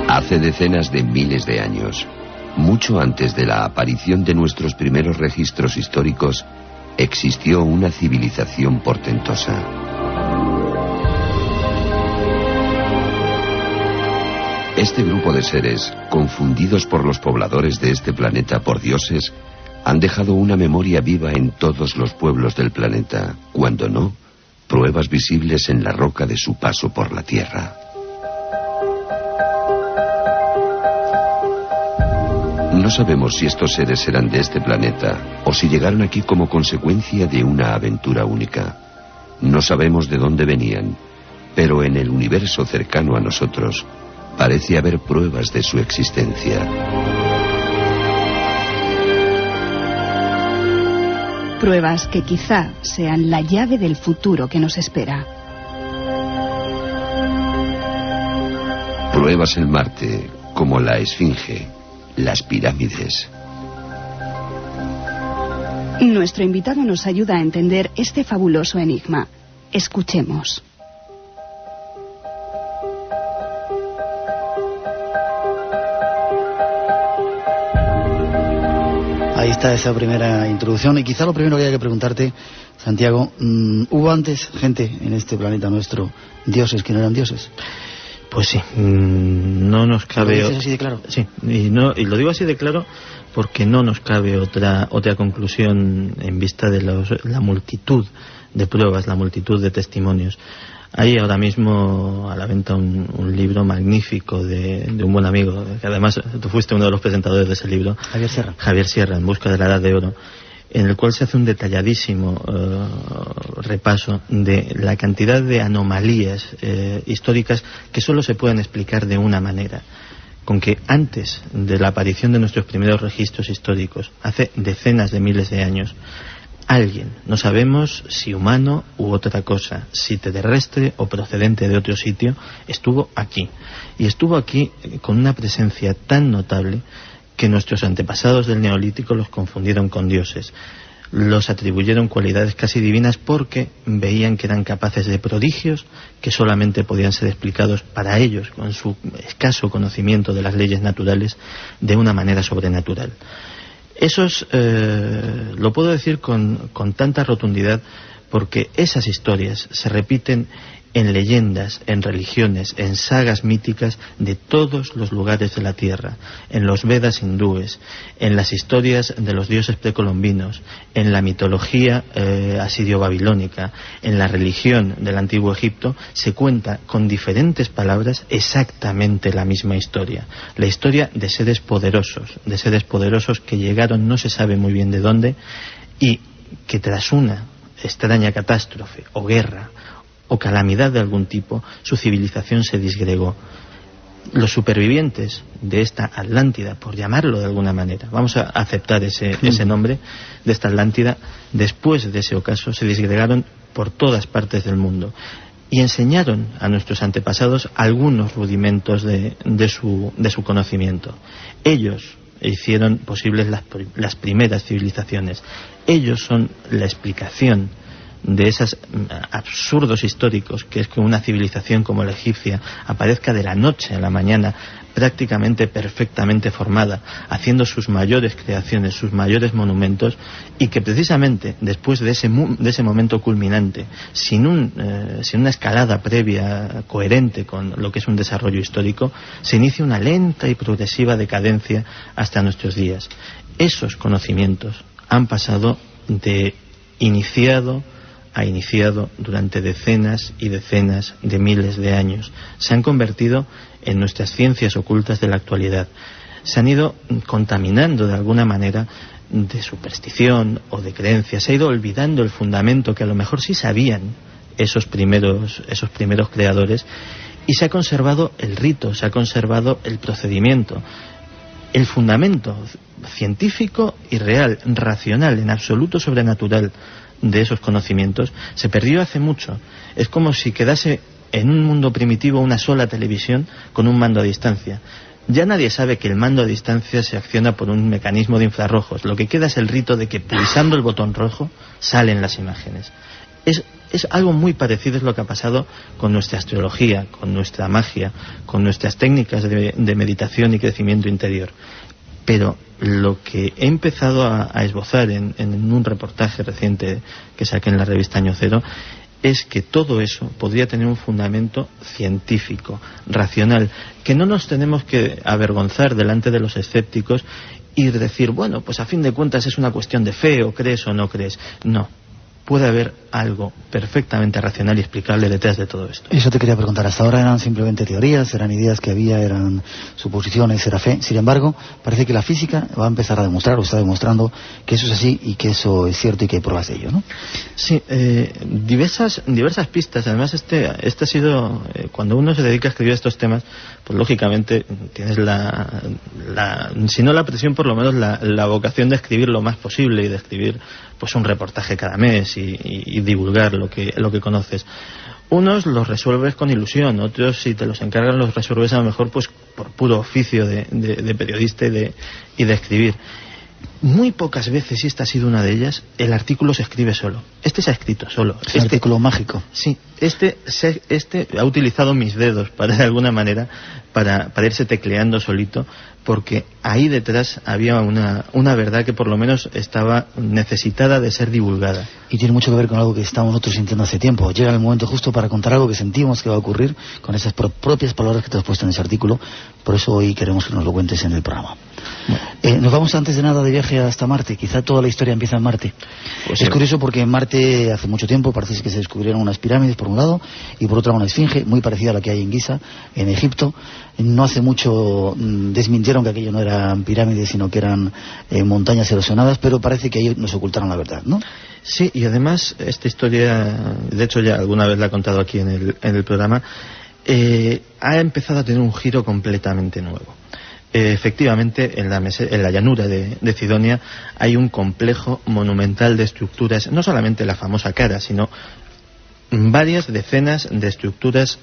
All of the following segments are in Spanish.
Hace decenas de miles de años, mucho antes de la aparición de nuestros primeros registros históricos, existió una civilización portentosa. Este grupo de seres, confundidos por los pobladores de este planeta por dioses, han dejado una memoria viva en todos los pueblos del planeta, cuando no, pruebas visibles en la roca de su paso por la Tierra. No sabemos si estos seres eran de este planeta o si llegaron aquí como consecuencia de una aventura única. No sabemos de dónde venían, pero en el universo cercano a nosotros parece haber pruebas de su existencia. Pruebas que quizá sean la llave del futuro que nos espera. Pruebas en Marte, como la Esfinge, las pirámides. Nuestro invitado nos ayuda a entender este fabuloso enigma. Escuchemos. Ahí está esa primera introducción. Y quizá lo primero que hay que preguntarte, Santiago, ¿hubo antes gente en este planeta nuestro, dioses que no eran dioses? Pues sí, no nos cabe... ¿Lo dices así de claro? Sí, y lo digo así de claro porque no nos cabe otra conclusión en vista de la multitud de pruebas, la multitud de testimonios. Hay ahora mismo a la venta un libro magnífico de un buen amigo, que además tú fuiste uno de los presentadores de ese libro. Javier Sierra, En busca de la Edad de Oro, en el cual se hace un detalladísimo repaso de la cantidad de anomalías históricas que solo se pueden explicar de una manera, con que antes de la aparición de nuestros primeros registros históricos, hace decenas de miles de años, alguien, no sabemos si humano u otra cosa, si terrestre o procedente de otro sitio, estuvo aquí. Y estuvo aquí con una presencia tan notable que nuestros antepasados del Neolítico los confundieron con dioses. Los atribuyeron cualidades casi divinas porque veían que eran capaces de prodigios que solamente podían ser explicados para ellos, con su escaso conocimiento de las leyes naturales, de una manera sobrenatural. Lo puedo decir con tanta rotundidad porque esas historias se repiten en leyendas, en religiones, en sagas míticas de todos los lugares de la Tierra, en los Vedas hindúes, en las historias de los dioses precolombinos, en la mitología asirio-babilónica, en la religión del antiguo Egipto, se cuenta con diferentes palabras exactamente la misma historia. La historia de seres poderosos que llegaron no se sabe muy bien de dónde y que tras una extraña catástrofe o guerra o calamidad de algún tipo, su civilización se disgregó. Los supervivientes de esta Atlántida, por llamarlo de alguna manera, vamos a aceptar ese nombre, de esta Atlántida, después de ese ocaso se disgregaron por todas partes del mundo y enseñaron a nuestros antepasados algunos rudimentos de su conocimiento. Ellos hicieron posibles las primeras civilizaciones. Ellos son la explicación de esos absurdos históricos, que es que una civilización como la egipcia aparezca de la noche a la mañana prácticamente perfectamente formada, haciendo sus mayores creaciones, sus mayores monumentos, y que precisamente después de ese momento culminante, sin una escalada previa coherente con lo que es un desarrollo histórico, se inicia una lenta y progresiva decadencia hasta nuestros días. Esos conocimientos han pasado de iniciado durante decenas y decenas de miles de años. Se han convertido en nuestras ciencias ocultas de la actualidad. Se han ido contaminando de alguna manera de superstición o de creencia. Se ha ido olvidando el fundamento que a lo mejor sí sabían esos primeros creadores, y se ha conservado el rito, se ha conservado el procedimiento. El fundamento científico y real, racional, en absoluto sobrenatural de esos conocimientos se perdió hace mucho. Es como si quedase en un mundo primitivo una sola televisión con un mando a distancia. Ya nadie sabe que el mando a distancia se acciona por un mecanismo de infrarrojos. Lo que queda es el rito de que pulsando el botón rojo salen las imágenes. Es algo muy parecido, es lo que ha pasado con nuestra astrología, con nuestra magia, con nuestras técnicas de meditación y crecimiento interior. Pero lo que he empezado a esbozar en un reportaje reciente que saqué en la revista Año Cero es que todo eso podría tener un fundamento científico, racional, que no nos tenemos que avergonzar delante de los escépticos y decir, bueno, pues a fin de cuentas es una cuestión de fe, o crees o no crees. No. Puede haber algo perfectamente racional y explicable detrás de todo esto. Eso te quería preguntar. Hasta ahora eran simplemente teorías, eran ideas que había, eran suposiciones, era fe. Sin embargo, parece que la física va a empezar a demostrar, o está demostrando, que eso es así y que eso es cierto y que hay pruebas de ello, ¿no? Sí, diversas pistas. Además, este ha sido, cuando uno se dedica a escribir estos temas, pues lógicamente tienes si no la presión, por lo menos la vocación de escribir lo más posible y de escribir pues un reportaje cada mes y divulgar lo que conoces. Unos los resuelves con ilusión, otros si te los encargan los resuelves a lo mejor pues por puro oficio de periodista y de escribir. Muy pocas veces, y esta ha sido una de ellas, el artículo se escribe solo. Este se ha escrito solo. Es un artículo mágico. Sí, este ha utilizado mis dedos de alguna manera para irse tecleando solito, porque ahí detrás había una verdad que por lo menos estaba necesitada de ser divulgada. Y tiene mucho que ver con algo que estamos nosotros sintiendo hace tiempo. Llega el momento justo para contar algo que sentimos que va a ocurrir con esas propias palabras que te has puesto en ese artículo. Por eso hoy queremos que nos lo cuentes en el programa. Bueno. Nos vamos antes de nada de viaje hasta Marte. Quizá toda la historia empieza en Marte. Pues es curioso porque en Marte hace mucho tiempo parece que se descubrieron unas pirámides por un lado y por otra una esfinge muy parecida a la que hay en Giza, en Egipto. No hace mucho desmintieron que aquello no eran pirámides, sino que eran montañas erosionadas, pero parece que ahí nos ocultaron la verdad, ¿no? Sí, y además esta historia, de hecho ya alguna vez la he contado aquí en el programa, ha empezado a tener un giro completamente nuevo. Efectivamente, en la llanura de Cidonia hay un complejo monumental de estructuras, no solamente la famosa cara, sino varias decenas de estructuras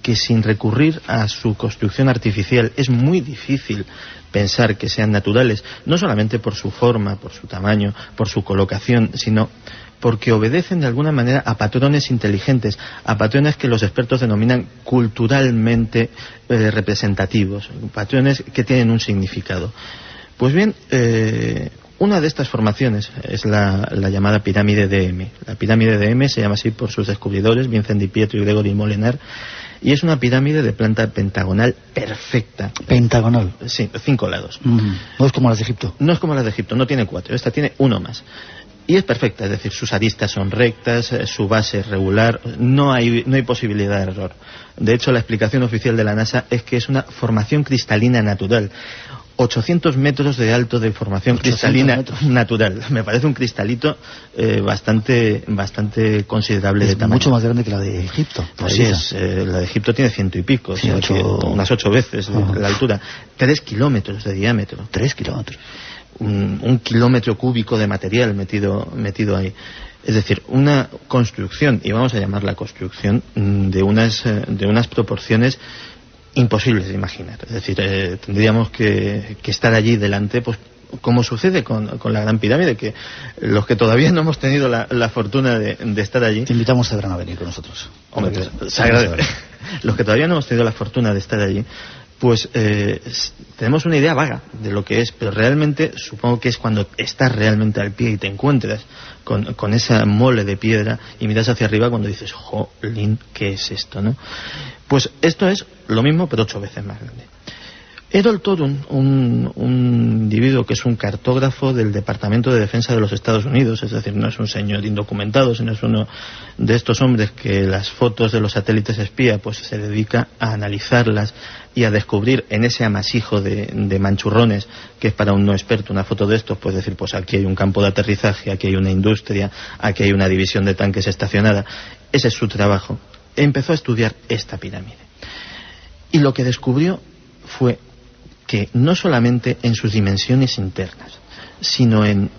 que sin recurrir a su construcción artificial es muy difícil pensar que sean naturales, no solamente por su forma, por su tamaño, por su colocación, sino porque obedecen de alguna manera a patrones inteligentes, a patrones que los expertos denominan culturalmente representativos, patrones que tienen un significado. Pues bien, una de estas formaciones es la llamada pirámide de M. La pirámide de M se llama así por sus descubridores, Vincent Di Pietro y Gregory Molenaar, y es una pirámide de planta pentagonal perfecta. ¿Pentagonal? Sí, 5 lados. No es como las de Egipto. No es como las de Egipto, no tiene 4, esta tiene 1 más. Y es perfecta, es decir, sus aristas son rectas, su base es regular, no hay posibilidad de error. De hecho, la explicación oficial de la NASA es que es una formación cristalina natural. 800 metros de alto de formación cristalina natural. Me parece un cristalito bastante considerable de tamaño. Mucho más grande que la de Egipto. Pues sí, la de Egipto tiene 100 y pico, sí, unas 8 veces la altura. 3 kilómetros de diámetro. 3 kilómetros. Un kilómetro cúbico de material metido ahí. Es decir, una construcción, y vamos a llamarla construcción, de unas proporciones imposibles de imaginar. Es decir, tendríamos que estar allí delante, pues como sucede con la Gran Pirámide, que los que todavía no hemos tenido la fortuna de estar allí... Te invitamos a venir con nosotros. Hombre, se agradece. Los que todavía no hemos tenido la fortuna de estar allí, pues tenemos una idea vaga de lo que es, pero realmente supongo que es cuando estás realmente al pie y te encuentras con esa mole de piedra y miras hacia arriba cuando dices, jolín, ¿qué es esto, no? Pues esto es lo mismo, pero 8 veces más grande. Errol Torum, un individuo que es un cartógrafo del Departamento de Defensa de los Estados Unidos, es decir, no es un señor indocumentado, sino es uno de estos hombres que las fotos de los satélites espía pues se dedica a analizarlas y a descubrir en ese amasijo de manchurrones, que es para un no experto una foto de estos, pues decir, pues aquí hay un campo de aterrizaje, aquí hay una industria, aquí hay una división de tanques estacionada. Ese es su trabajo. Empezó a estudiar esta pirámide. Y lo que descubrió fue que no solamente en sus dimensiones internas, sino en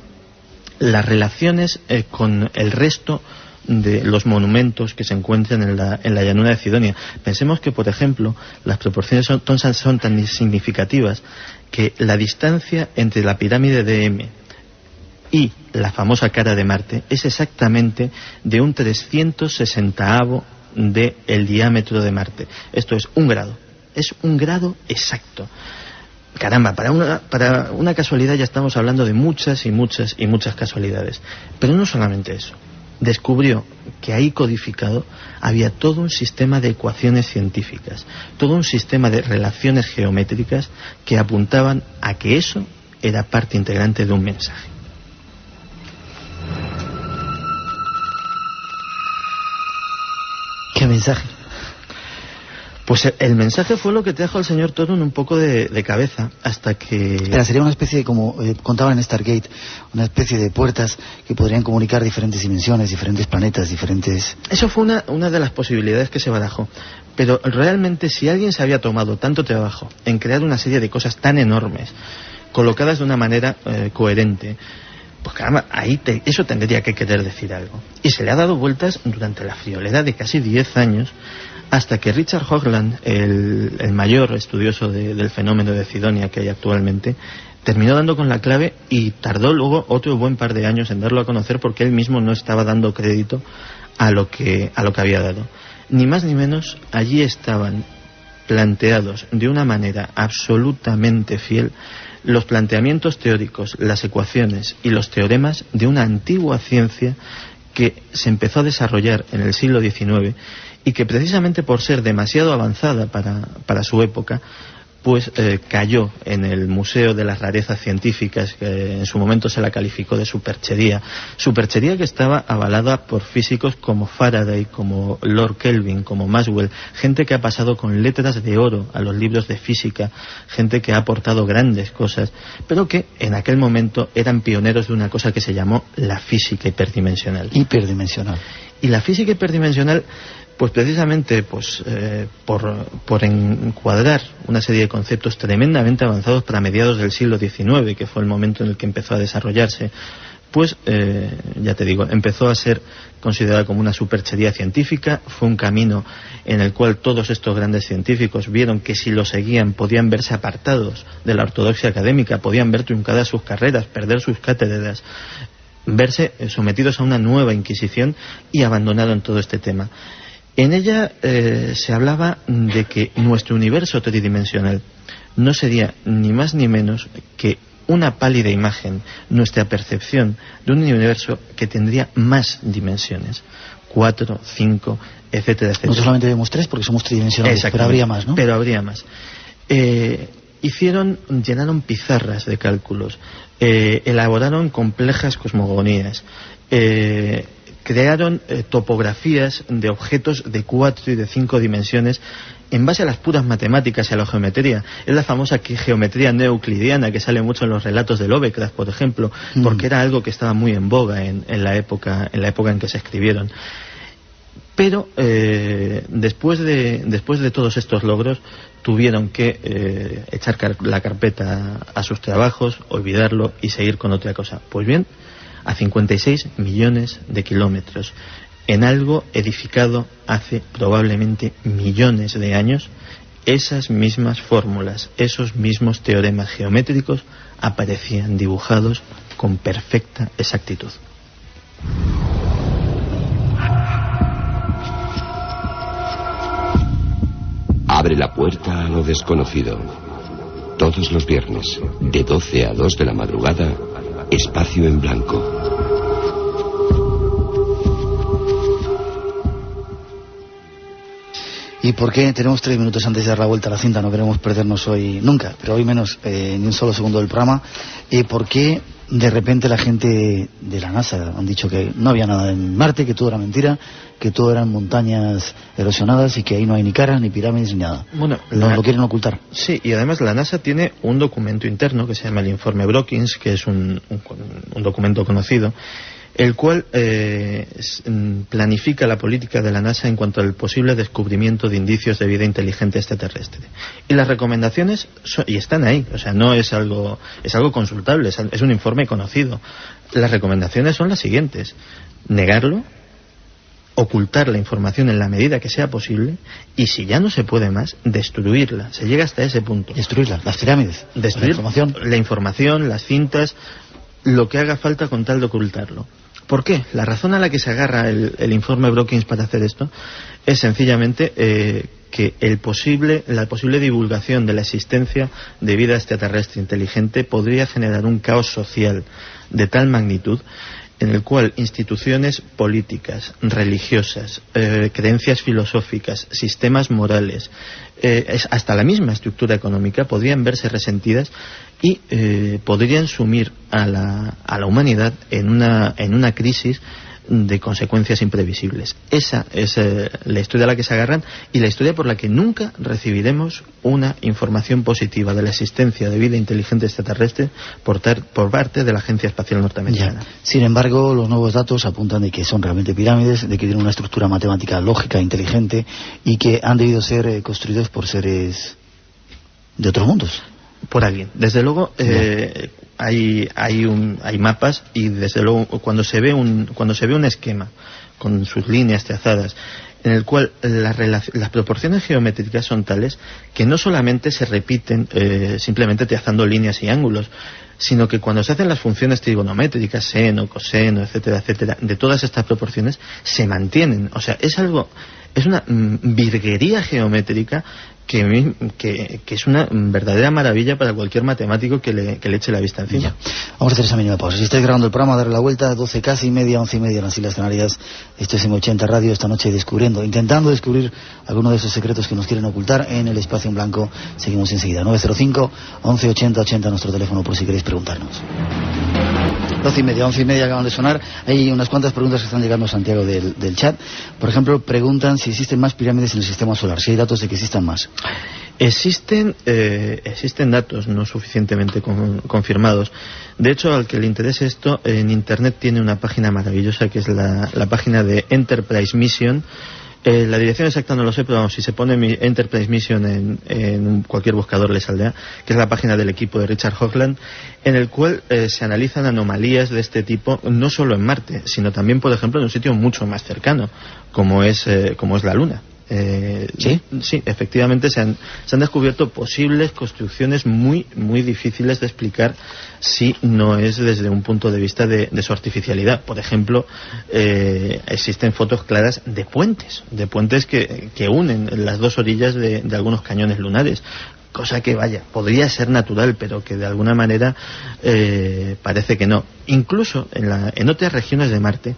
las relaciones con el resto de los monumentos que se encuentran en la llanura de Cidonia. Pensemos que, por ejemplo, las proporciones son tan significativas que la distancia entre la pirámide de M y la famosa cara de Marte es exactamente de un 360avo del diámetro de Marte. Esto es 1 grado. Es 1 grado exacto. Caramba, para una casualidad ya estamos hablando de muchas y muchas y muchas casualidades. Pero no solamente eso. Descubrió que ahí codificado había todo un sistema de ecuaciones científicas, todo un sistema de relaciones geométricas que apuntaban a que eso era parte integrante de un mensaje. ¿Qué mensaje? Pues el mensaje fue lo que trajo al señor Torun un poco de cabeza, hasta que... Pero sería una especie de, como contaban en Stargate, una especie de puertas que podrían comunicar diferentes dimensiones, diferentes planetas, diferentes... Eso fue una de las posibilidades que se barajó. Pero realmente, si alguien se había tomado tanto trabajo en crear una serie de cosas tan enormes, colocadas de una manera coherente, pues caramba, eso tendría que querer decir algo. Y se le ha dado vueltas durante la friolera de casi 10 años, hasta que Richard Hoagland, el mayor estudioso del fenómeno de Cidonia que hay actualmente, terminó dando con la clave y tardó luego otro buen par de años en darlo a conocer, porque él mismo no estaba dando crédito a lo que había dado. Ni más ni menos, allí estaban planteados de una manera absolutamente fiel los planteamientos teóricos, las ecuaciones y los teoremas de una antigua ciencia que se empezó a desarrollar en el siglo XIX y que, precisamente por ser demasiado avanzada para su época, pues cayó en el Museo de las Rarezas Científicas, que en su momento se la calificó de superchería que estaba avalada por físicos como Faraday, como Lord Kelvin, como Maxwell, gente que ha pasado con letras de oro a los libros de física, gente que ha aportado grandes cosas, pero que en aquel momento eran pioneros de una cosa que se llamó la física hiperdimensional. Y la física hiperdimensional, pues precisamente por encuadrar una serie de conceptos tremendamente avanzados para mediados del siglo XIX, que fue el momento en el que empezó a desarrollarse, pues ya te digo, empezó a ser considerada como una superchería científica. Fue un camino en el cual todos estos grandes científicos vieron que si lo seguían podían verse apartados de la ortodoxia académica, podían ver truncadas sus carreras, perder sus cátedras, verse sometidos a una nueva inquisición, y abandonaron todo este tema. En ella se hablaba de que nuestro universo tridimensional no sería ni más ni menos que una pálida imagen, nuestra percepción de un universo que tendría más dimensiones, 4, 5, etcétera, etcétera. No solamente vemos 3 porque somos tridimensionales, pero habría más, ¿no? Pero habría más. Llenaron pizarras de cálculos, elaboraron complejas cosmogonías, crearon topografías de objetos de 4 y de 5 dimensiones en base a las puras matemáticas y a la geometría. Es la famosa geometría neoeuclidiana que sale mucho en los relatos de Lovecraft, por ejemplo, porque era algo que estaba muy en boga en la época en que se escribieron. Pero después de todos estos logros, tuvieron que echar la carpeta a sus trabajos, olvidarlo y seguir con otra cosa. Pues bien, a 56 millones de kilómetros, en algo edificado hace probablemente millones de años, esas mismas fórmulas, esos mismos teoremas geométricos aparecían dibujados con perfecta exactitud. Abre la puerta a lo desconocido. Todos los viernes, de 12 a 2 de la madrugada, Espacio en Blanco. ¿Y por qué tenemos 3 minutos antes de dar la vuelta a la cinta? No queremos perdernos hoy nunca, pero hoy menos ni un solo segundo del programa. ¿Por qué de repente la gente de la NASA han dicho que no había nada en Marte, que todo era mentira, que todo eran montañas erosionadas y que ahí no hay ni caras, ni pirámides, ni nada? Bueno, lo quieren ocultar. Sí, y además la NASA tiene un documento interno que se llama el Informe Brookings, que es un documento conocido, el cual planifica la política de la NASA en cuanto al posible descubrimiento de indicios de vida inteligente extraterrestre. Y las recomendaciones y están ahí, o sea, no es algo consultable, es un informe conocido. Las recomendaciones son las siguientes: negarlo, ocultar la información en la medida que sea posible, y si ya no se puede más, destruirla. Se llega hasta ese punto. Destruirla, las pirámides, destruir la información, las cintas, lo que haga falta con tal de ocultarlo. ¿Por qué? La razón a la que se agarra el informe Brookings para hacer esto es sencillamente que la posible divulgación de la existencia de vida extraterrestre inteligente podría generar un caos social de tal magnitud en el cual instituciones políticas, religiosas, creencias filosóficas, sistemas morales, hasta la misma estructura económica podrían verse resentidas y podrían sumir a la humanidad en una crisis de consecuencias imprevisibles. Esa es la historia a la que se agarran, y la historia por la que nunca recibiremos una información positiva de la existencia de vida inteligente extraterrestre por parte de la Agencia Espacial Norteamericana. Ya. Sin embargo, los nuevos datos apuntan de que son realmente pirámides, de que tienen una estructura matemática lógica, inteligente, y que han debido ser construidos por seres de otros mundos. Por alguien. Desde luego, hay mapas, y desde luego cuando se ve un esquema con sus líneas trazadas en el cual las proporciones geométricas son tales que no solamente se repiten simplemente trazando líneas y ángulos, sino que cuando se hacen las funciones trigonométricas, seno, coseno, etcétera, etcétera, de todas estas proporciones se mantienen. O sea, es una virguería geométrica que es una verdadera maravilla para cualquier matemático que le eche la vista encima. Ya. Vamos a hacer esa mínima pausa. Si estáis grabando el programa, darle la vuelta, 12 casi media, 11 y media en las Islas Canarias. Esto es M80 Radio, esta noche intentando descubrir algunos de esos secretos que nos quieren ocultar en el espacio en blanco. Seguimos enseguida. 905 11 80 80, nuestro teléfono por si queréis preguntarnos. 12 y media, 11 y media acaban de sonar. Hay unas cuantas preguntas que están llegando, Santiago, del chat. Por ejemplo, preguntan si existen más pirámides en el sistema solar, si hay datos de que existan más. Existen datos no suficientemente confirmados. De hecho, al que le interese esto, en Internet tiene una página maravillosa que es la página de Enterprise Mission. La dirección exacta no lo sé, pero vamos, si se pone Enterprise Mission en cualquier buscador le saldrá, que es la página del equipo de Richard Hoagland, en el cual se analizan anomalías de este tipo, no solo en Marte, sino también, por ejemplo, en un sitio mucho más cercano, como es la Luna. ¿Sí? Sí, efectivamente se han descubierto posibles construcciones muy, muy difíciles de explicar si no es desde un punto de vista de su artificialidad. Por ejemplo, existen fotos claras de puentes que unen las dos orillas de algunos cañones lunares, cosa que, vaya, podría ser natural, pero que de alguna manera parece que no. Incluso en otras regiones de Marte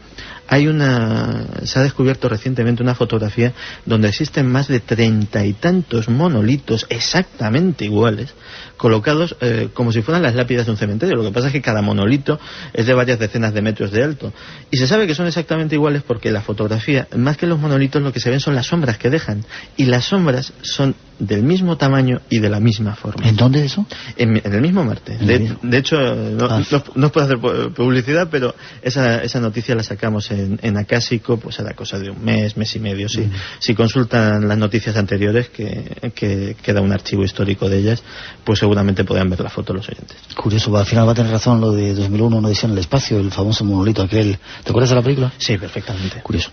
se ha descubierto recientemente una fotografía donde existen más de 30 y tantos monolitos exactamente iguales, colocados como si fueran las lápidas de un cementerio. Lo que pasa es que cada monolito es de varias decenas de metros de alto, y se sabe que son exactamente iguales porque la fotografía, más que los monolitos, lo que se ven son las sombras que dejan, y las sombras son del mismo tamaño y de la misma forma. ¿En dónde eso? En el mismo Marte. De hecho, no os puedo hacer publicidad, pero esa noticia la sacamos en Acásico, pues a la cosa de un mes y medio. Si consultan las noticias anteriores, que queda un archivo histórico de ellas, pues seguramente podrán ver la foto los oyentes. Curioso, al final va a tener razón lo de 2001, una odisea en el espacio, el famoso monolito aquel. ¿Te acuerdas de la película? Sí, perfectamente. Curioso.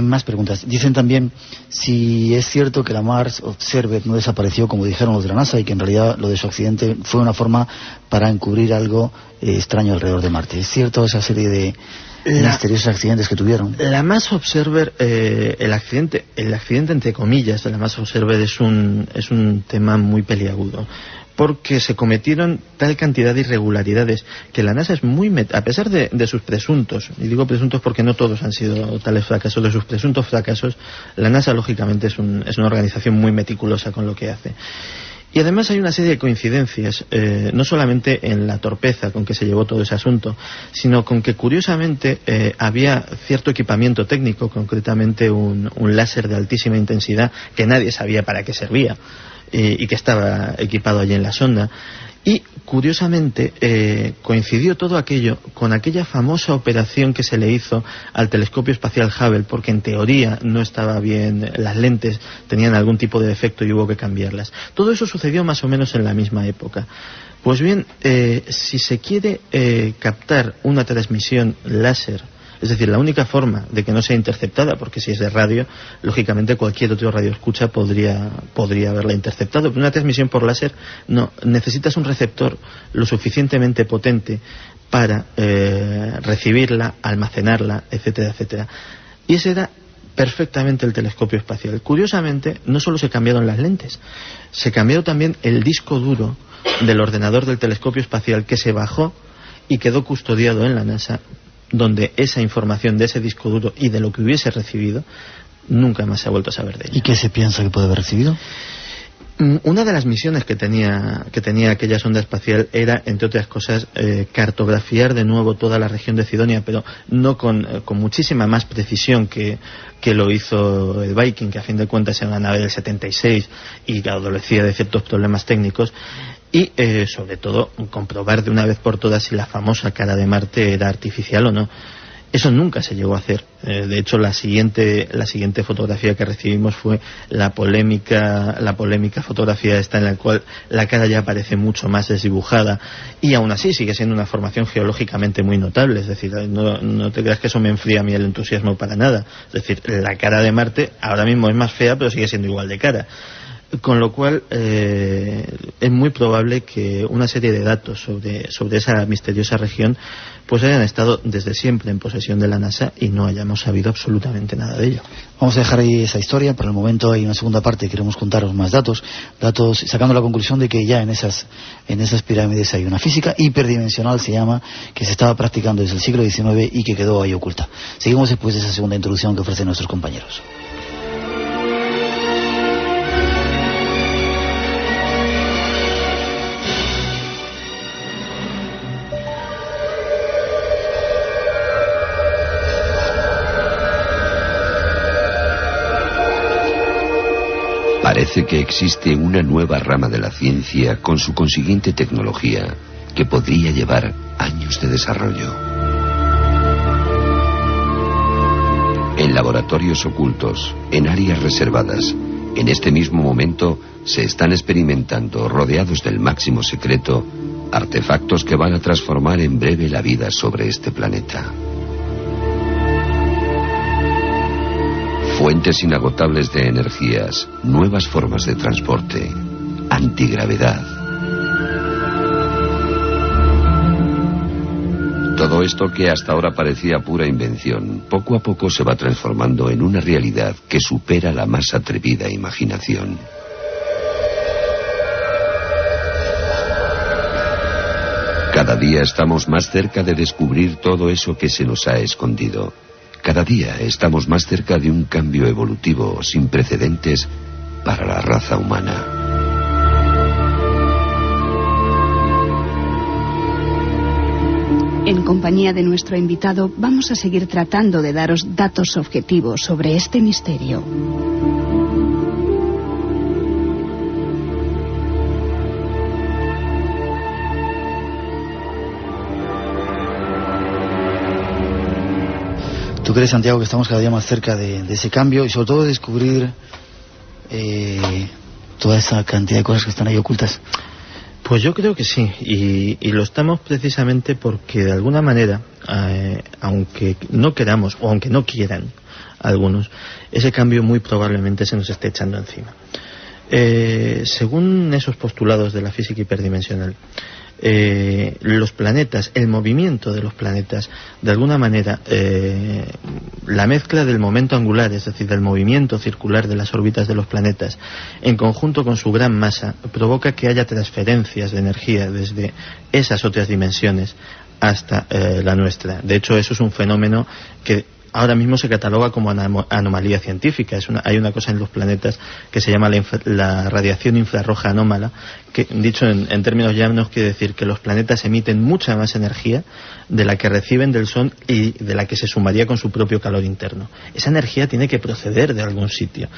Más preguntas. Dicen también si es cierto que la Mars Observer no desapareció como dijeron los de la NASA, y que en realidad lo de su accidente fue una forma para encubrir algo extraño alrededor de Marte. ¿Es cierto esa serie de misteriosos accidentes que tuvieron? La Mars Observer, el accidente entre comillas de la Mars Observer es un tema muy peliagudo, porque se cometieron tal cantidad de irregularidades que la NASA es a pesar de sus presuntos, y digo presuntos porque no todos han sido tales fracasos, de sus presuntos fracasos, la NASA lógicamente es una organización muy meticulosa con lo que hace. Y además hay una serie de coincidencias, no solamente en la torpeza con que se llevó todo ese asunto, sino con que curiosamente había cierto equipamiento técnico, concretamente un láser de altísima intensidad que nadie sabía para qué servía, y que estaba equipado allí en la sonda. Y curiosamente coincidió todo aquello con aquella famosa operación que se le hizo al telescopio espacial Hubble, porque en teoría no estaba bien, las lentes tenían algún tipo de defecto y hubo que cambiarlas. Todo eso sucedió más o menos en la misma época. Pues bien, si se quiere captar una transmisión láser Es decir, la única forma de que no sea interceptada, porque si es de radio, lógicamente cualquier otro radioescucha podría haberla interceptado, pero una transmisión por láser no, necesitas un receptor lo suficientemente potente para recibirla, almacenarla, etcétera, etcétera. Y ese era perfectamente el telescopio espacial. Curiosamente, no solo se cambiaron las lentes, se cambió también el disco duro del ordenador del telescopio espacial, que se bajó y quedó custodiado en la NASA, donde esa información de ese disco duro y de lo que hubiese recibido nunca más se ha vuelto a saber de ella. ¿Y qué se piensa que puede haber recibido? Una de las misiones que tenía aquella sonda espacial era, entre otras cosas, cartografiar de nuevo toda la región de Cidonia, pero no con muchísima más precisión que lo hizo el Viking, que a fin de cuentas era una nave del 76 y que adolecía de ciertos problemas técnicos, y sobre todo comprobar de una vez por todas si la famosa cara de Marte era artificial o no. Eso nunca se llegó a hacer. De hecho, la siguiente fotografía que recibimos fue la polémica fotografía esta, en la cual la cara ya aparece mucho más desdibujada, y aún así sigue siendo una formación geológicamente muy notable. Es decir, no te creas que eso me enfría a mí el entusiasmo para nada. Es decir, la cara de Marte ahora mismo es más fea, pero sigue siendo igual de cara. Con lo cual es muy probable que una serie de datos sobre esa misteriosa región pues hayan estado desde siempre en posesión de la NASA y no hayamos sabido absolutamente nada de ello. Vamos a dejar ahí esa historia. Por el momento hay una segunda parte, queremos contaros más datos sacando la conclusión de que ya en esas pirámides hay una física hiperdimensional, se llama, que se estaba practicando desde el siglo XIX y que quedó ahí oculta. Seguimos después de esa segunda introducción que ofrecen nuestros compañeros. Parece que existe una nueva rama de la ciencia con su consiguiente tecnología que podría llevar años de desarrollo. En laboratorios ocultos, en áreas reservadas, en este mismo momento se están experimentando, rodeados del máximo secreto, artefactos que van a transformar en breve la vida sobre este planeta. Fuentes inagotables de energías, nuevas formas de transporte, antigravedad. Todo esto que hasta ahora parecía pura invención, poco a poco se va transformando en una realidad que supera la más atrevida imaginación. Cada día estamos más cerca de descubrir todo eso que se nos ha escondido. Cada día estamos más cerca de un cambio evolutivo sin precedentes para la raza humana. En compañía de nuestro invitado, vamos a seguir tratando de daros datos objetivos sobre este misterio. ¿Tú crees, Santiago, que estamos cada día más cerca de ese cambio y sobre todo de descubrir toda esa cantidad de cosas que están ahí ocultas? Pues yo creo que sí, y lo estamos precisamente porque de alguna manera, aunque no queramos o aunque no quieran algunos, ese cambio muy probablemente se nos esté echando encima. Según esos postulados de la física hiperdimensional, los planetas, el movimiento de los planetas, de alguna manera, la mezcla del momento angular, es decir, del movimiento circular de las órbitas de los planetas, en conjunto con su gran masa, provoca que haya transferencias de energía desde esas otras dimensiones hasta la nuestra. De hecho, eso es un fenómeno que ahora mismo se cataloga como anomalía científica. Hay una cosa en los planetas que se llama la radiación infrarroja anómala, que, dicho en términos llanos, quiere decir que los planetas emiten mucha más energía de la que reciben del Sol y de la que se sumaría con su propio calor interno. Esa energía tiene que proceder de algún sitio.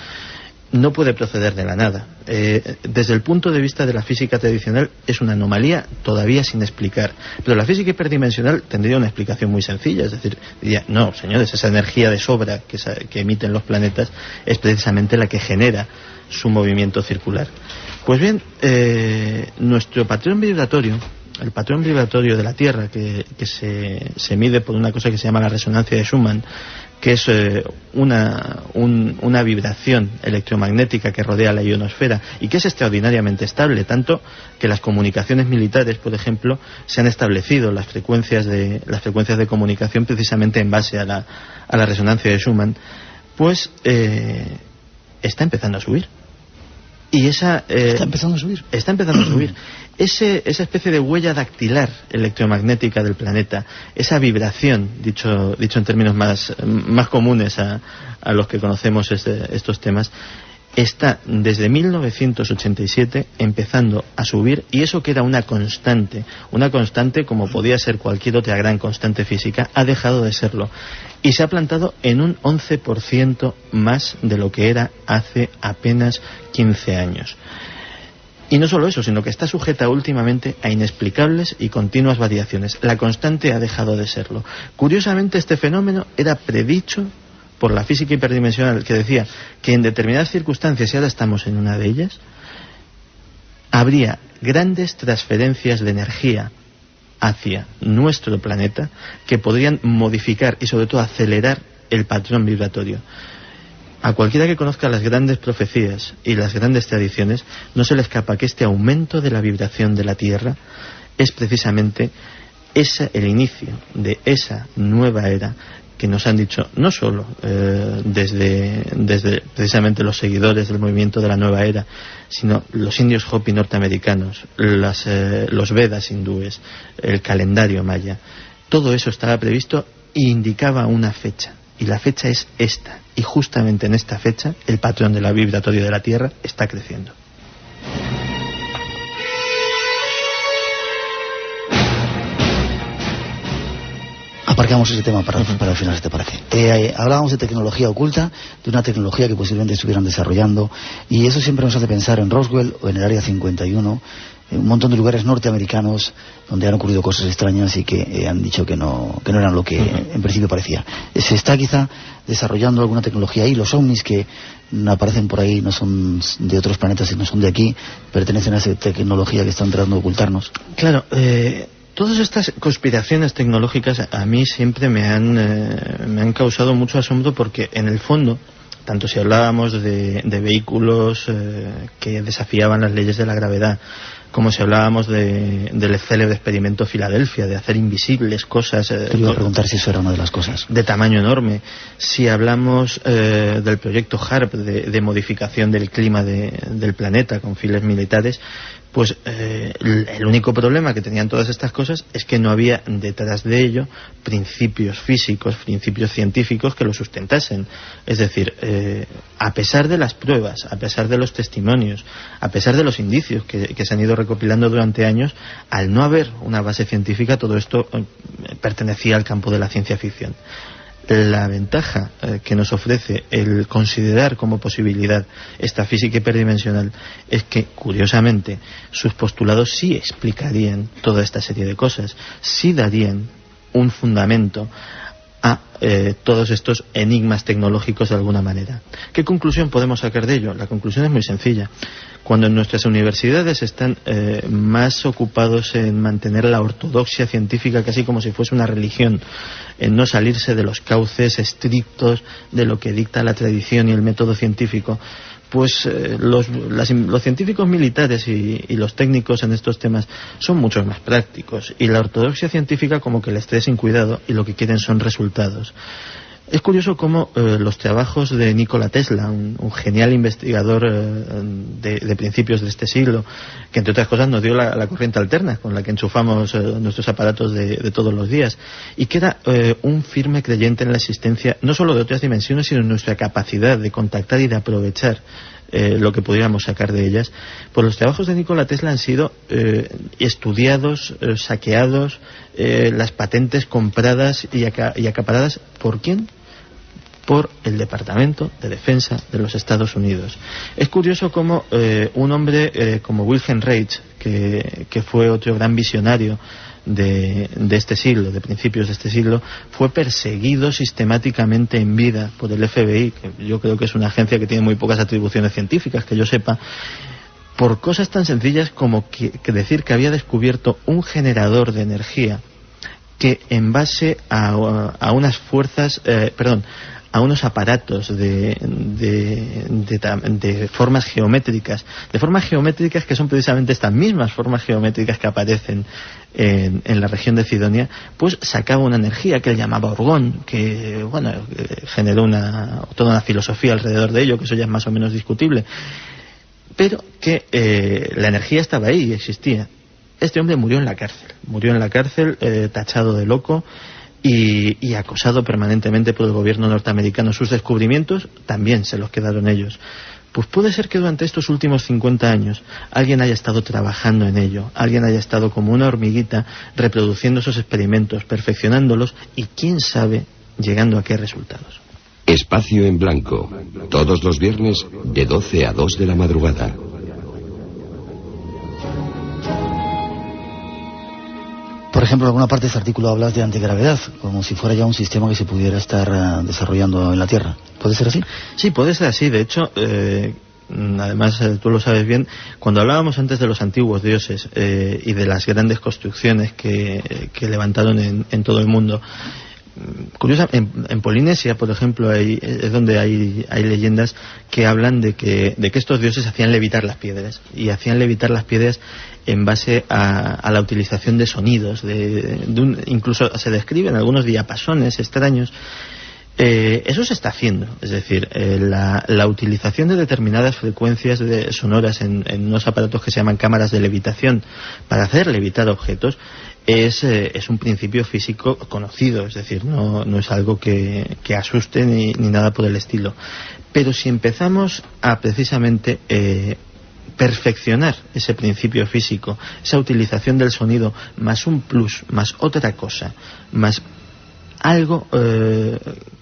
No puede proceder de la nada. Desde el punto de vista de la física tradicional es una anomalía todavía sin explicar. Pero la física hiperdimensional tendría una explicación muy sencilla. Es decir, diría, no, señores, esa energía de sobra que emiten los planetas es precisamente la que genera su movimiento circular. Pues bien, nuestro patrón vibratorio el patrón vibratorio de la Tierra, que se mide por una cosa que se llama la resonancia de Schumann, que es una vibración electromagnética que rodea la ionosfera y que es extraordinariamente estable, tanto que las comunicaciones militares, por ejemplo, se han establecido las frecuencias de comunicación precisamente en base a la resonancia de Schumann, pues está empezando a subir. Y esa está empezando a subir. Está empezando a subir. Esa especie de huella dactilar electromagnética del planeta, esa vibración, dicho en términos más comunes a los que conocemos estos temas, está desde 1987 empezando a subir, y eso que era una constante como podía ser cualquier otra gran constante física, ha dejado de serlo y se ha plantado en un 11% más de lo que era hace apenas 15 años. Y no solo eso, sino que está sujeta últimamente a inexplicables y continuas variaciones. La constante ha dejado de serlo. Curiosamente, este fenómeno era predicho por la física hiperdimensional, que decía que en determinadas circunstancias, y ahora estamos en una de ellas, habría grandes transferencias de energía hacia nuestro planeta que podrían modificar y sobre todo acelerar el patrón vibratorio. A cualquiera que conozca las grandes profecías y las grandes tradiciones, no se le escapa que este aumento de la vibración de la Tierra es precisamente el inicio de esa nueva era que nos han dicho no solo desde precisamente los seguidores del movimiento de la nueva era, sino los indios Hopi norteamericanos, los Vedas hindúes, el calendario maya. Todo eso estaba previsto e indicaba una fecha, y la fecha es esta, y justamente en esta fecha el patrón de la vibratorio de la Tierra está creciendo. Aparcamos ese tema para el final, si te parece. Hablábamos de tecnología oculta, de una tecnología que posiblemente estuvieran desarrollando, y eso siempre nos hace pensar en Roswell o en el Área 51, en un montón de lugares norteamericanos donde han ocurrido cosas extrañas y que han dicho que no eran lo que en principio parecía. Se está quizá desarrollando alguna tecnología ahí. Los ovnis que aparecen por ahí no son de otros planetas y no son de aquí, pertenecen a esa tecnología que están tratando de ocultarnos. Claro, todas estas conspiraciones tecnológicas a mí siempre me han causado mucho asombro, porque en el fondo, tanto si hablábamos de vehículos que desafiaban las leyes de la gravedad, como si hablábamos del célebre experimento Filadelfia, de hacer invisibles cosas. Te iba a preguntar si eso era una de las cosas. De tamaño enorme. Si hablamos del proyecto HARP, de modificación del clima del planeta con fines militares, pues el único problema que tenían todas estas cosas es que no había detrás de ello principios físicos, principios científicos que lo sustentasen. Es decir, a pesar de las pruebas, a pesar de los testimonios, a pesar de los indicios que se han ido recopilando durante años, al no haber una base científica, todo esto pertenecía al campo de la ciencia ficción. La ventaja que nos ofrece el considerar como posibilidad esta física hiperdimensional es que, curiosamente, sus postulados sí explicarían toda esta serie de cosas, sí darían un fundamento a todos estos enigmas tecnológicos de alguna manera. ¿Qué conclusión podemos sacar de ello? La conclusión es muy sencilla. Cuando en nuestras universidades están más ocupados en mantener la ortodoxia científica casi como si fuese una religión, en no salirse de los cauces estrictos de lo que dicta la tradición y el método científico, pues los científicos militares y los técnicos en estos temas son mucho más prácticos, y la ortodoxia científica como que les trae sin cuidado y lo que quieren son resultados. Es curioso cómo los trabajos de Nikola Tesla, un genial investigador de principios de este siglo, que entre otras cosas nos dio la corriente alterna con la que enchufamos nuestros aparatos de todos los días, y que era un firme creyente en la existencia no solo de otras dimensiones, sino en nuestra capacidad de contactar y de aprovechar lo que pudiéramos sacar de ellas. Pues los trabajos de Nikola Tesla han sido estudiados, saqueados, las patentes compradas y acaparadas. ¿Por quién? Por el Departamento de Defensa de los Estados Unidos. Es curioso cómo un hombre como Wilhelm Reich, que fue otro gran visionario de este siglo, de principios de este siglo, fue perseguido sistemáticamente en vida por el FBI, que yo creo que es una agencia que tiene muy pocas atribuciones científicas, que yo sepa, por cosas tan sencillas como que decir que había descubierto un generador de energía que en base a unas fuerzas, a unos aparatos de formas geométricas que son precisamente estas mismas formas geométricas que aparecen en la región de Cidonia, pues sacaba una energía que él llamaba orgón, que generó toda una filosofía alrededor de ello, que eso ya es más o menos discutible, pero que la energía estaba ahí y existía. Este hombre murió en la cárcel, tachado de loco y acosado permanentemente por el gobierno norteamericano. Sus descubrimientos también se los quedaron ellos. Pues puede ser que durante estos últimos 50 años alguien haya estado trabajando en ello, alguien haya estado como una hormiguita reproduciendo esos experimentos, perfeccionándolos y quién sabe llegando a qué resultados. Espacio en Blanco, todos los viernes de 12 a 2 de la madrugada. Por ejemplo, en alguna parte de este artículo hablas de antigravedad, como si fuera ya un sistema que se pudiera estar desarrollando en la Tierra. ¿Puede ser así? Sí, puede ser así. De hecho, además tú lo sabes bien, cuando hablábamos antes de los antiguos dioses y de las grandes construcciones que levantaron en todo el mundo, en Polinesia, por ejemplo, es donde hay leyendas que hablan de que estos dioses hacían levitar las piedras, y hacían levitar las piedras en base a la utilización de sonidos, incluso se describen algunos diapasones extraños. Eso se está haciendo, es decir, la utilización de determinadas frecuencias sonoras en unos aparatos que se llaman cámaras de levitación para hacer levitar objetos es un principio físico conocido, es decir, no es algo que asuste ni nada por el estilo. Pero si empezamos a precisamente perfeccionar ese principio físico, esa utilización del sonido, más un plus, más otra cosa, más algo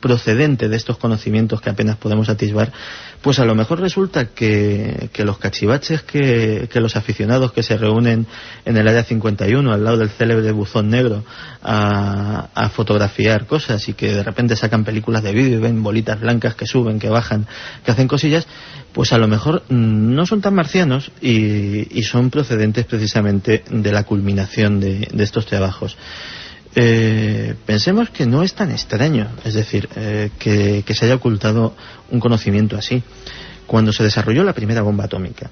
procedente de estos conocimientos que apenas podemos atisbar, pues a lo mejor resulta que los cachivaches que los aficionados que se reúnen en el área 51 al lado del célebre buzón negro a fotografiar cosas y que de repente sacan películas de vídeo y ven bolitas blancas que suben, que bajan, que hacen cosillas, pues a lo mejor no son tan marcianos y son procedentes precisamente de la culminación de estos trabajos. Pensemos que no es tan extraño, es decir, que se haya ocultado un conocimiento así. Cuando se desarrolló la primera bomba atómica,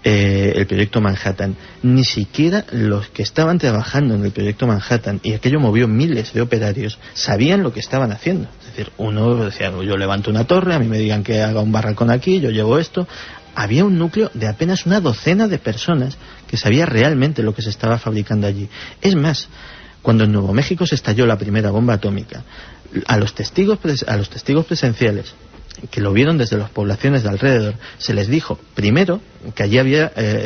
el proyecto Manhattan, ni siquiera los que estaban trabajando en el proyecto Manhattan, y aquello movió miles de operarios, sabían lo que estaban haciendo. Es decir, uno decía, yo levanto una torre, a mí me digan que haga un barracón aquí, yo llevo esto. Había un núcleo de apenas una docena de personas que sabía realmente lo que se estaba fabricando allí. Es más, cuando en Nuevo México se estalló la primera bomba atómica, a los testigos presenciales que lo vieron desde las poblaciones de alrededor, se les dijo primero que allí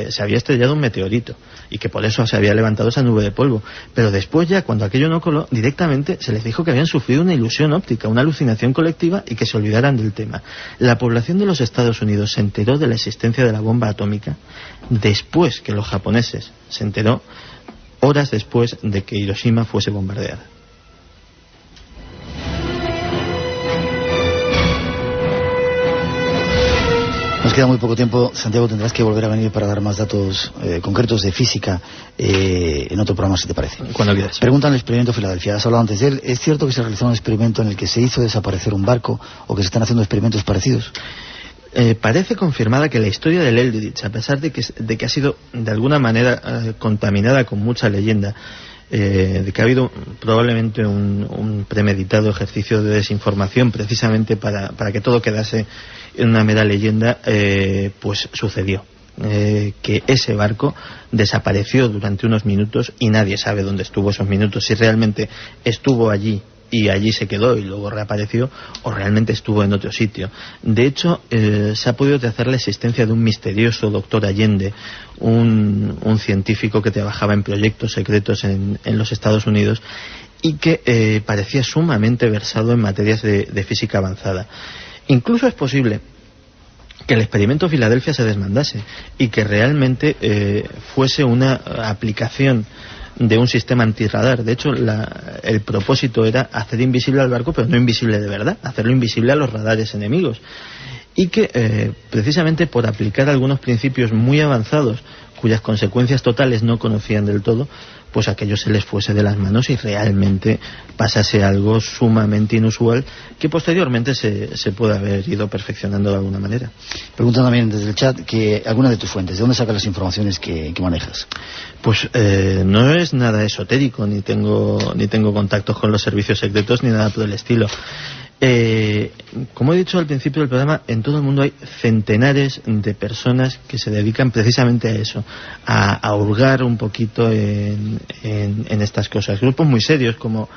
se había estrellado un meteorito y que por eso se había levantado esa nube de polvo, pero después ya cuando aquello no coló, directamente se les dijo que habían sufrido una ilusión óptica, una alucinación colectiva y que se olvidaran del tema. La población de los Estados Unidos se enteró de la existencia de la bomba atómica después que los japoneses se enteró, horas después de que Hiroshima fuese bombardeada. Nos queda muy poco tiempo. Santiago, tendrás que volver a venir para dar más datos concretos de física en otro programa, si te parece. Cuando quieras. Preguntan el experimento Filadelfia. Has hablado antes de él. ¿Es cierto que se realizó un experimento en el que se hizo desaparecer un barco o que se están haciendo experimentos parecidos? Parece confirmada que la historia del Eldridge, a pesar de que ha sido de alguna manera contaminada con mucha leyenda, de que ha habido probablemente un premeditado ejercicio de desinformación precisamente para que todo quedase en una mera leyenda, pues sucedió. Que ese barco desapareció durante unos minutos y nadie sabe dónde estuvo esos minutos, si realmente estuvo allí y allí se quedó y luego reapareció, o realmente estuvo en otro sitio. De hecho, se ha podido trazar la existencia de un misterioso doctor Allende, un científico que trabajaba en proyectos secretos en los Estados Unidos y que parecía sumamente versado en materias de física avanzada. Incluso es posible que el experimento Filadelfia se desmandase y que realmente fuese una aplicación de un sistema antirradar. De hecho, el propósito era hacer invisible al barco, pero no invisible de verdad, hacerlo invisible a los radares enemigos. y que precisamente por aplicar algunos principios muy avanzados cuyas consecuencias totales no conocían del todo, pues aquello se les fuese de las manos y realmente pasase algo sumamente inusual que posteriormente se puede haber ido perfeccionando de alguna manera. Preguntan también desde el chat que alguna de tus fuentes, ¿de dónde sacas las informaciones que manejas? Pues no es nada esotérico, ni tengo contactos con los servicios secretos ni nada por el estilo. Como he dicho al principio del programa, en todo el mundo hay centenares de personas que se dedican precisamente a eso, a hurgar un poquito en estas cosas. Grupos muy serios como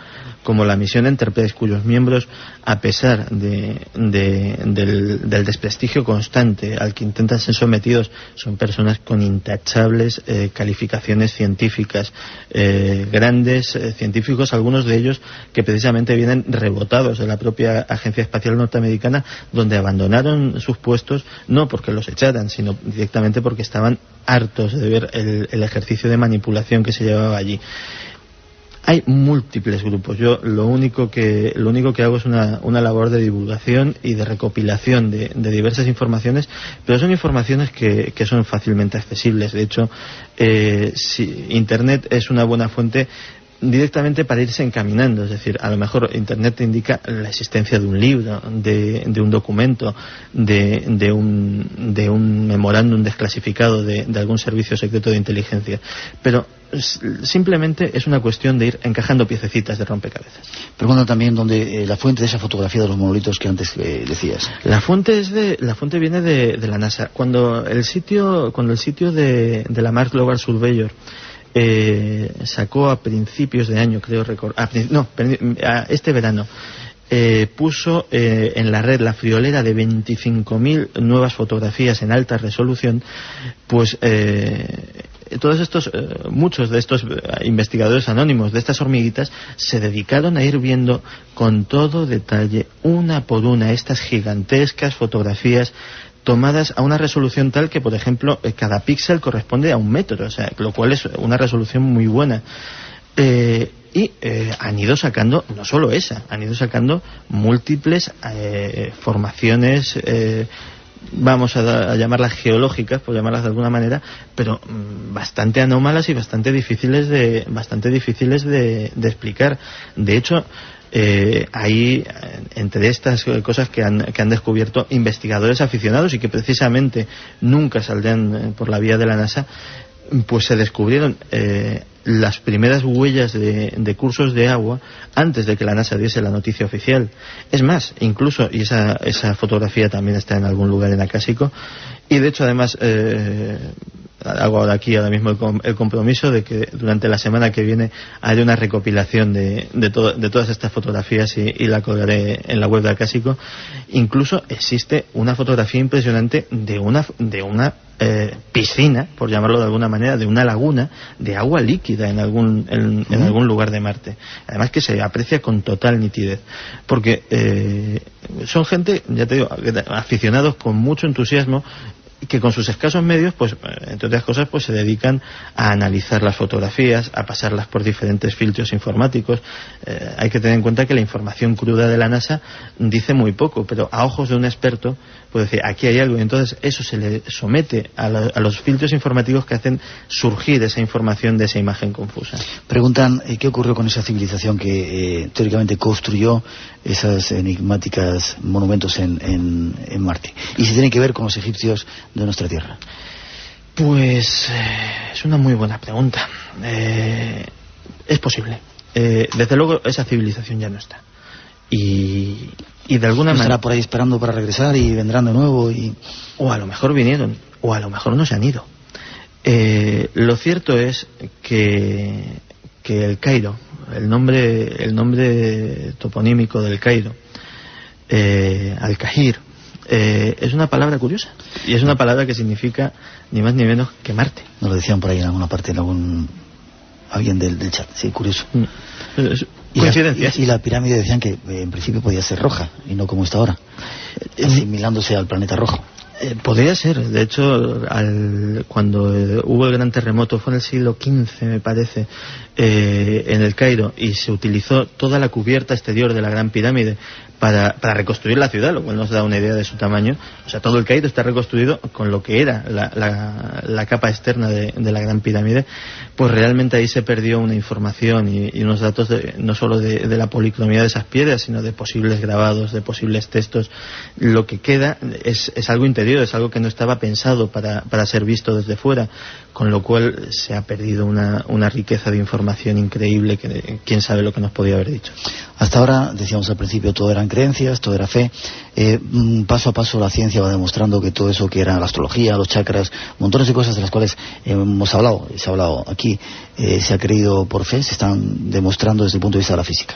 la Misión Enterprise, cuyos miembros, a pesar del desprestigio constante al que intentan ser sometidos, son personas con intachables calificaciones científicas, grandes científicos, algunos de ellos que precisamente vienen rebotados de la propia Agencia Espacial Norteamericana, donde abandonaron sus puestos no porque los echaran, sino directamente porque estaban hartos de ver el ejercicio de manipulación que se llevaba allí. Hay múltiples grupos. Yo lo único que hago es una labor de divulgación y de recopilación de diversas informaciones, pero son informaciones que son fácilmente accesibles. De hecho, Internet es una buena fuente directamente para irse encaminando. Es decir, a lo mejor Internet te indica la existencia de un libro, de un documento, de un memorándum desclasificado de algún servicio secreto de inteligencia, pero simplemente es una cuestión de ir encajando piececitas de rompecabezas. Preguntan también dónde la fuente de esa fotografía de los monolitos que antes decías. La fuente viene de la NASA. Cuando el sitio de la Mars Global Surveyor sacó a principios de año, creo este verano, puso en la red la friolera de 25.000 nuevas fotografías en alta resolución, pues todos estos, muchos de estos investigadores anónimos de estas hormiguitas se dedicaron a ir viendo con todo detalle, una por una, estas gigantescas fotografías tomadas a una resolución tal que, por ejemplo, cada píxel corresponde a 1 metro, o sea, lo cual es una resolución muy buena. Han ido sacando, no solo esa, han ido sacando múltiples formaciones, vamos a llamarlas geológicas, por llamarlas de alguna manera, pero bastante anómalas y bastante difíciles de explicar. De hecho, hay entre estas cosas que han descubierto investigadores aficionados y que precisamente nunca saldrán por la vía de la NASA, pues se descubrieron las primeras huellas de cursos de agua antes de que la NASA diese la noticia oficial. Es más, incluso, y esa fotografía también está en algún lugar en Acásico, y de hecho además hago ahora mismo el compromiso de que durante la semana que viene haré una recopilación de todas estas fotografías y la colgaré en la web de Acásico. Incluso existe una fotografía impresionante de una piscina, por llamarlo de alguna manera, de una laguna de agua líquida en algún lugar de Marte. Además que se aprecia con total nitidez, porque son gente, ya te digo, aficionados con mucho entusiasmo, que con sus escasos medios, pues entre otras cosas, pues se dedican a analizar las fotografías, a pasarlas por diferentes filtros informáticos. Hay que tener en cuenta que la información cruda de la NASA dice muy poco, pero a ojos de un experto puede decir, aquí hay algo, y entonces eso se le somete a los filtros informativos que hacen surgir esa información de esa imagen confusa. Preguntan qué ocurrió con esa civilización que teóricamente construyó esas enigmáticas monumentos en Marte, y si tiene que ver con los egipcios de nuestra Tierra. Pues es una muy buena pregunta. Es posible. Desde luego esa civilización ya no está. Y de alguna manera estará por ahí esperando para regresar y vendrán de nuevo o a lo mejor vinieron, o a lo mejor no se han ido. Lo cierto es que el Cairo, el nombre toponímico del Cairo, Al-Kahir, es una palabra curiosa, y es una palabra que significa ni más ni menos que Marte. Nos lo decían por ahí en alguna parte, alguien del chat, sí, curioso. Coincidencias. Y la pirámide decían que en principio podía ser roja y no como está ahora, asimilándose al planeta rojo. Podría ser. De hecho, cuando hubo el gran terremoto, fue en el siglo XV, me parece, en el Cairo, y se utilizó toda la cubierta exterior de la Gran Pirámide para reconstruir la ciudad, lo cual nos da una idea de su tamaño. O sea, todo el Cairo está reconstruido con lo que era la capa externa de la Gran Pirámide. Pues realmente ahí se perdió una información y unos datos no solo de la policromía de esas piedras, sino de posibles grabados, de posibles textos. Lo que queda es algo interior, es algo que no estaba pensado para ser visto desde fuera, con lo cual se ha perdido una riqueza de información increíble que quién sabe lo que nos podía haber dicho. Hasta ahora, decíamos al principio, todo eran creencias, todo era fe. Paso a paso la ciencia va demostrando que todo eso que era la astrología, los chakras, montones de cosas de las cuales hemos hablado, se ha hablado aquí, se ha creído por fe, se están demostrando desde el punto de vista de la física.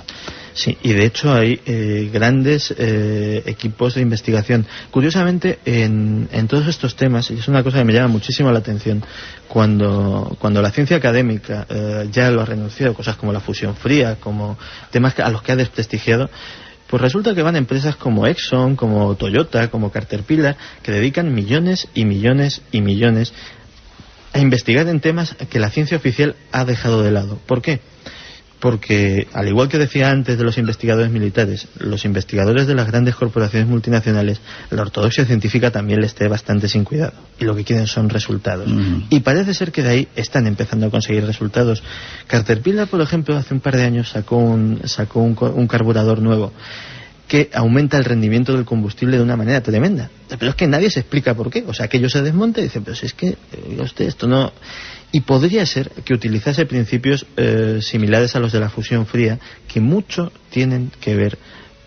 Sí, y de hecho hay grandes equipos de investigación. Curiosamente, en todos estos temas, y es una cosa que me llama muchísimo la atención, cuando la ciencia académica ya lo ha renunciado, cosas como la fusión fría, como temas a los que ha desprestigiado, pues resulta que van empresas como Exxon, como Toyota, como Caterpillar, que dedican millones y millones y millones a investigar en temas que la ciencia oficial ha dejado de lado. ¿Por qué? Porque, al igual que decía antes de los investigadores militares, los investigadores de las grandes corporaciones multinacionales, la ortodoxia científica también les esté bastante sin cuidado. Y lo que quieren son resultados. Y parece ser que de ahí están empezando a conseguir resultados. Caterpillar, por ejemplo, hace un par de años sacó un carburador nuevo que aumenta el rendimiento del combustible de una manera tremenda. Pero es que nadie se explica por qué. O sea, que ellos se desmontan y dicen, pero si es que, esto no... Y podría ser que utilizase principios similares a los de la fusión fría, que mucho tienen que ver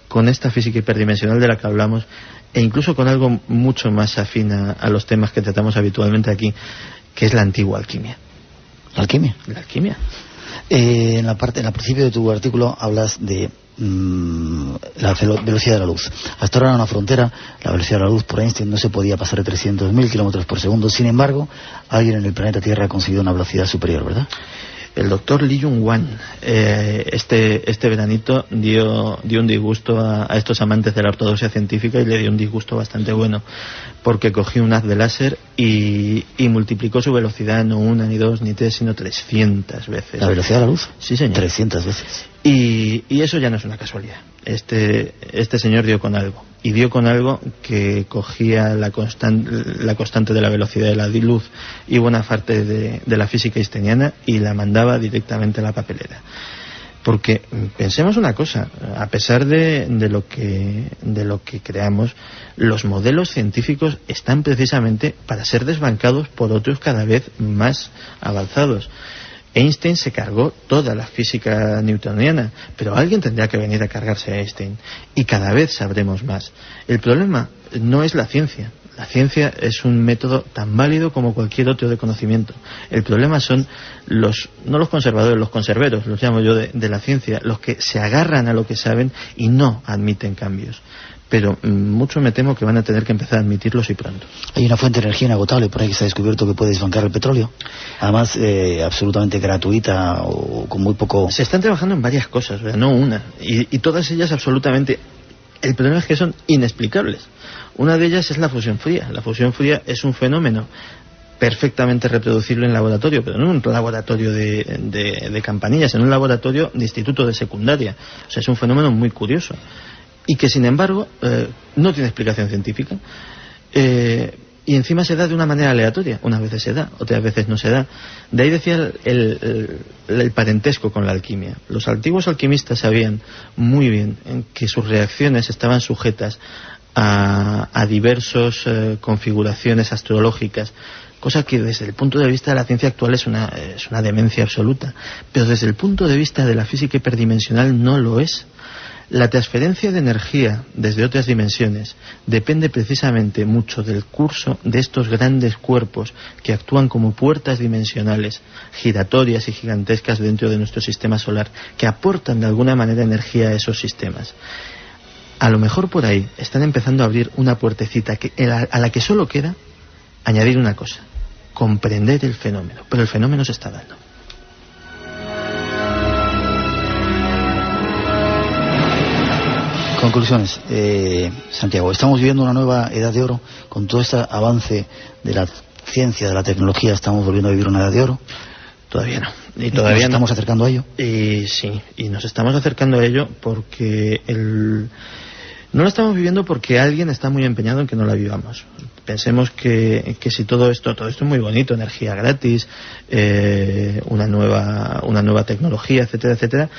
con esta física hiperdimensional de la que hablamos, e incluso con algo mucho más afín a los temas que tratamos habitualmente aquí, que es la antigua alquimia. ¿La alquimia? La alquimia. Al principio de tu artículo hablas de la velocidad de la luz. Hasta ahora era una frontera, la velocidad de la luz por Einstein no se podía pasar de 300.000 kilómetros por segundo. Sin embargo, alguien en el planeta Tierra ha conseguido una velocidad superior, ¿verdad? El doctor Li Yun-Wan, este veranito dio un disgusto a estos amantes de la ortodoxia científica, y le dio un disgusto bastante bueno, porque cogió un haz de láser y multiplicó su velocidad no una, ni dos, ni tres, sino 300 veces. ¿La velocidad de la luz? Sí, señor. 300 veces. Y eso ya no es una casualidad. Este señor dio con algo. Y dio con algo que cogía la constante de la velocidad de la luz y buena parte de la física einsteiniana, y la mandaba directamente a la papelera. Porque pensemos una cosa, a pesar de lo que creamos, los modelos científicos están precisamente para ser desbancados por otros cada vez más avanzados. Einstein se cargó toda la física newtoniana, pero alguien tendría que venir a cargarse a Einstein, y cada vez sabremos más. El problema no es la ciencia. La ciencia es un método tan válido como cualquier otro de conocimiento. El problema son no los conservadores, los conserveros, los llamo yo de la ciencia, los que se agarran a lo que saben y no admiten cambios. Pero mucho me temo que van a tener que empezar a admitirlos, y pronto. Hay una fuente de energía inagotable por ahí que se ha descubierto que puede desbancar el petróleo, además absolutamente gratuita o con muy poco... Se están trabajando en varias cosas, ¿verdad? No una, y todas ellas absolutamente... El problema es que son inexplicables. Una de ellas es la fusión fría. La fusión fría es un fenómeno perfectamente reproducible en laboratorio, pero no en un laboratorio de campanillas, en un laboratorio de instituto de secundaria. O sea, es un fenómeno muy curioso, y que sin embargo no tiene explicación científica, y encima se da de una manera aleatoria. Unas veces se da, otras veces no se da. De ahí decía el parentesco con la alquimia. Los antiguos alquimistas sabían muy bien que sus reacciones estaban sujetas a diversas configuraciones astrológicas, cosa que desde el punto de vista de la ciencia actual es una demencia absoluta, pero desde el punto de vista de la física hiperdimensional no lo es. La transferencia de energía desde otras dimensiones depende precisamente mucho del curso de estos grandes cuerpos que actúan como puertas dimensionales, giratorias y gigantescas dentro de nuestro sistema solar, que aportan de alguna manera energía a esos sistemas. A lo mejor por ahí están empezando a abrir una puertecita a la que solo queda añadir una cosa: comprender el fenómeno. Pero el fenómeno se está dando. Conclusiones, Santiago. Estamos viviendo una nueva edad de oro con todo este avance de la ciencia, de la tecnología. ¿Estamos volviendo a vivir una edad de oro? Todavía no. Y todavía ¿Nos estamos acercando a ello? Sí, y nos estamos acercando a ello porque no lo estamos viviendo porque alguien está muy empeñado en que no la vivamos. Pensemos que si todo esto es muy bonito, energía gratis, una nueva tecnología, etcétera, etcétera,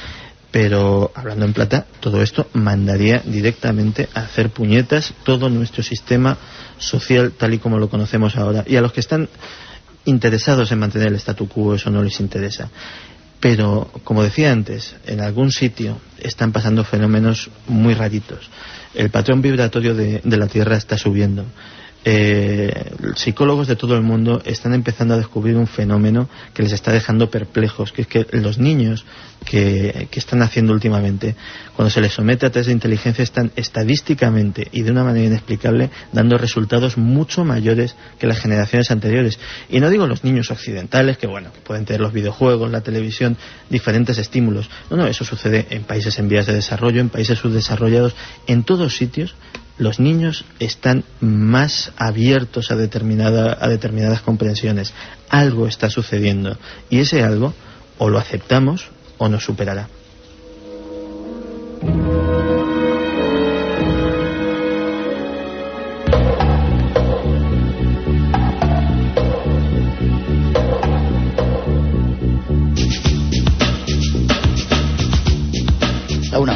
pero hablando en plata, todo esto mandaría directamente a hacer puñetas todo nuestro sistema social tal y como lo conocemos ahora. Y a los que están interesados en mantener el statu quo, eso no les interesa. Pero, como decía antes, en algún sitio están pasando fenómenos muy raritos. El patrón vibratorio de la Tierra está subiendo. Psicólogos de todo el mundo están empezando a descubrir un fenómeno que les está dejando perplejos, que es que los niños que están haciendo últimamente, cuando se les somete a test de inteligencia, están estadísticamente y de una manera inexplicable dando resultados mucho mayores que las generaciones anteriores. Y no digo los niños occidentales, que pueden tener los videojuegos, la televisión, diferentes estímulos. No, eso sucede en países en vías de desarrollo, en países subdesarrollados, en todos sitios. Los niños están más abiertos a determinadas comprensiones. Algo está sucediendo y ese algo o lo aceptamos o nos superará.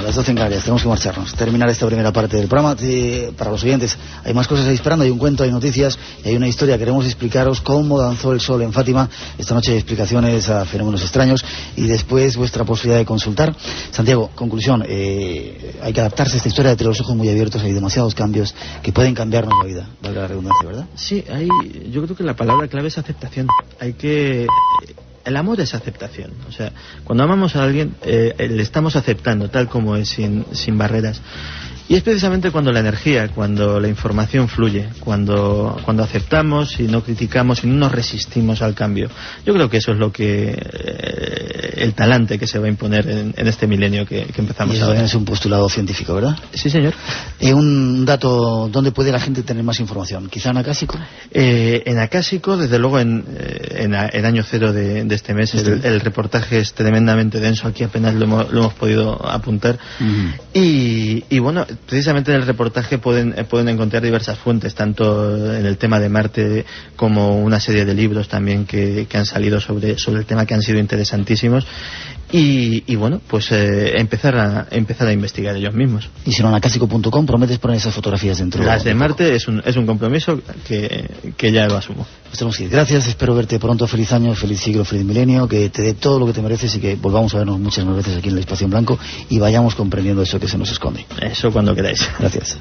Las 12 en Canarias, tenemos que marcharnos, terminar esta primera parte del programa. Para los oyentes, hay más cosas ahí esperando, hay un cuento, hay noticias y hay una historia. Queremos explicaros cómo danzó el sol en Fátima. Esta noche hay explicaciones a fenómenos extraños y después vuestra posibilidad de consultar. Santiago, conclusión, hay que adaptarse a esta historia de tener los ojos muy abiertos. Hay demasiados cambios que pueden cambiarnos la vida, valga la redundancia, ¿verdad? Sí, yo creo que la palabra clave es aceptación. El amor es aceptación. O sea, cuando amamos a alguien, le estamos aceptando tal como es, sin barreras. Y es precisamente cuando la energía, cuando la información fluye, cuando aceptamos y no criticamos y no nos resistimos al cambio. Yo creo que eso es lo que el talante que se va a imponer en este milenio que empezamos ahora. Es un postulado científico, ¿verdad? Sí, señor. Un dato, ¿dónde puede la gente tener más información? ¿Quizá en Acásico? En Acásico, desde luego en año cero de este mes, el reportaje es tremendamente denso, aquí apenas lo hemos podido apuntar. Y bueno, precisamente en el reportaje pueden encontrar diversas fuentes, tanto en el tema de Marte como una serie de libros también que han salido sobre el tema, que han sido interesantísimos. Y bueno, pues empezar a investigar ellos mismos. Y si no, en acásico.com prometes poner esas fotografías dentro. Las de Marte es un compromiso que ya lo asumo. Pues tenemos que ir. Gracias, espero verte pronto. Feliz año, feliz siglo, feliz milenio, que te dé todo lo que te mereces y que volvamos a vernos muchas más veces aquí en el Espacio en Blanco y vayamos comprendiendo eso que se nos esconde. Eso cuando queráis. Gracias.